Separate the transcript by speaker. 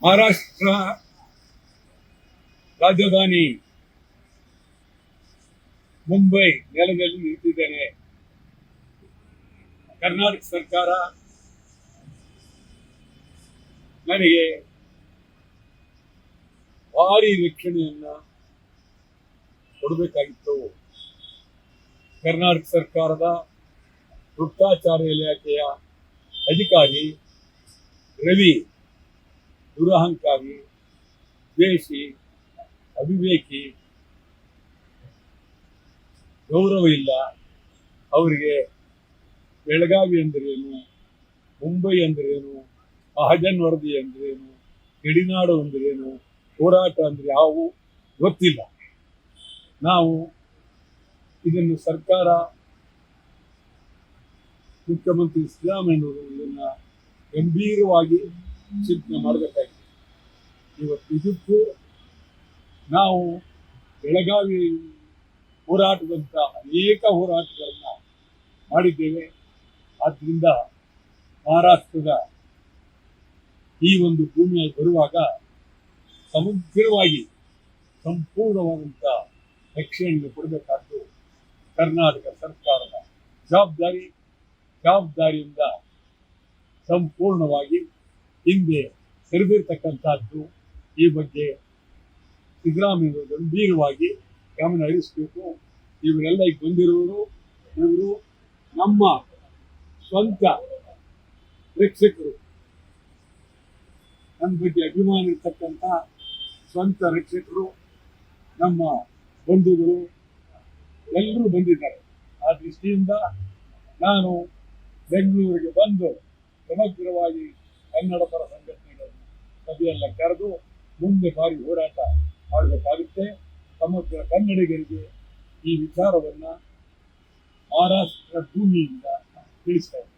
Speaker 1: ಮಹಾರಾಷ್ಟ್ರ ರಾಜಧಾನಿ ಮುಂಬೈ ನೆಲದಲ್ಲಿ ನಿಂತಿದ್ದೇನೆ. ಕರ್ನಾಟಕ ಸರ್ಕಾರ ನನಗೆ ಭಾರಿ ರಕ್ಷಣೆಯನ್ನ ಕೊಡಬೇಕಾಗಿತ್ತು. ಕರ್ನಾಟಕ ಸರ್ಕಾರದ ಗುಪ್ತಚರ ಇಲಾಖೆಯ ಅಧಿಕಾರಿ ರವಿ ದುರಹಂಕಾರಿ, ದ್ವೇಷಿ, ಅವಿವೇಕಿ, ಗೌರವ ಇಲ್ಲ. ಅವರಿಗೆ ಬೆಳಗಾವಿ ಅಂದ್ರೇನು, ಮುಂಬೈ ಅಂದ್ರೇನು, ಮಹಾಜನ್ ವರದಿ ಅಂದ್ರೇನು, ಗಡಿನಾಡು ಅಂದ್ರೇನು, ಹೋರಾಟ ಅಂದ್ರೆ ಯಾವು ಗೊತ್ತಿಲ್ಲ. ನಾವು ಇದನ್ನು ಸರ್ಕಾರ, ಮುಖ್ಯಮಂತ್ರಿ ಸಿದ್ದರಾಮಯ್ಯನವರು ಇದನ್ನ ಗಂಭೀರವಾಗಿ ಚಿಂತನೆ ಮಾಡಬೇಕಾಗಿದೆ. ಇವತ್ತು ಇದಕ್ಕೂ ನಾವು ಬೆಳಗಾವಿ ಹೋರಾಟದಂತ ಅನೇಕ ಹೋರಾಟಗಳನ್ನ ಮಾಡಿದ್ದೇವೆ. ಆದ್ದರಿಂದ ಮಹಾರಾಷ್ಟ್ರದ ಈ ಒಂದು ಭೂಮಿಯಲ್ಲಿ ಬರುವಾಗ ಸಮಗ್ರವಾಗಿ ಸಂಪೂರ್ಣವಾದಂಥ ರಕ್ಷಣೆಯನ್ನು ಕೊಡಬೇಕಾದ್ದು ಕರ್ನಾಟಕ ಸರ್ಕಾರದ ಜವಾಬ್ದಾರಿಯಿಂದ ಸಂಪೂರ್ಣವಾಗಿ ಹಿಂದೆ ಸರಿದಿರ್ತಕ್ಕಂಥದ್ದು. ಈ ಬಗ್ಗೆ ಸಿದ್ದರಾಮಯ್ಯ ಗಂಭೀರವಾಗಿ ಗಮನ ಹರಿಸಬೇಕು. ಇವರೆಲ್ಲ ಈಗ ಬಂದಿರೋರು, ಇವರು ನಮ್ಮ ಸ್ವಂತ ರಕ್ಷಕರು, ನನ್ನ ಬಗ್ಗೆ ಅಭಿಮಾನ ಇರ್ತಕ್ಕಂಥ ಸ್ವಂತ ರಕ್ಷಕರು, ನಮ್ಮ ಬಂಧುಗಳು ಎಲ್ಲರೂ ಬಂದಿದ್ದಾರೆ. ಆ ದೃಷ್ಟಿಯಿಂದ ನಾನು ಬೆಂಗಳೂರಿಗೆ ಬಂದು ಸಮಗ್ರವಾಗಿ ಕನ್ನಡ ಪರ ಸಂಘಟನೆಗಳನ್ನು ಸಭೆಯೆಲ್ಲ ಕರೆದು ಮುಂದೆ ಭಾರಿ ಹೋರಾಟ ಮಾಡಬೇಕಾಗುತ್ತೆ. ಸಮಗ್ರ ಕನ್ನಡಿಗರಿಗೆ ಈ ವಿಚಾರವನ್ನ ಮಹಾರಾಷ್ಟ್ರ ಭೂಮಿಯಿಂದ ತಿಳಿಸ್ತಾ ಇದ್ದಾರೆ.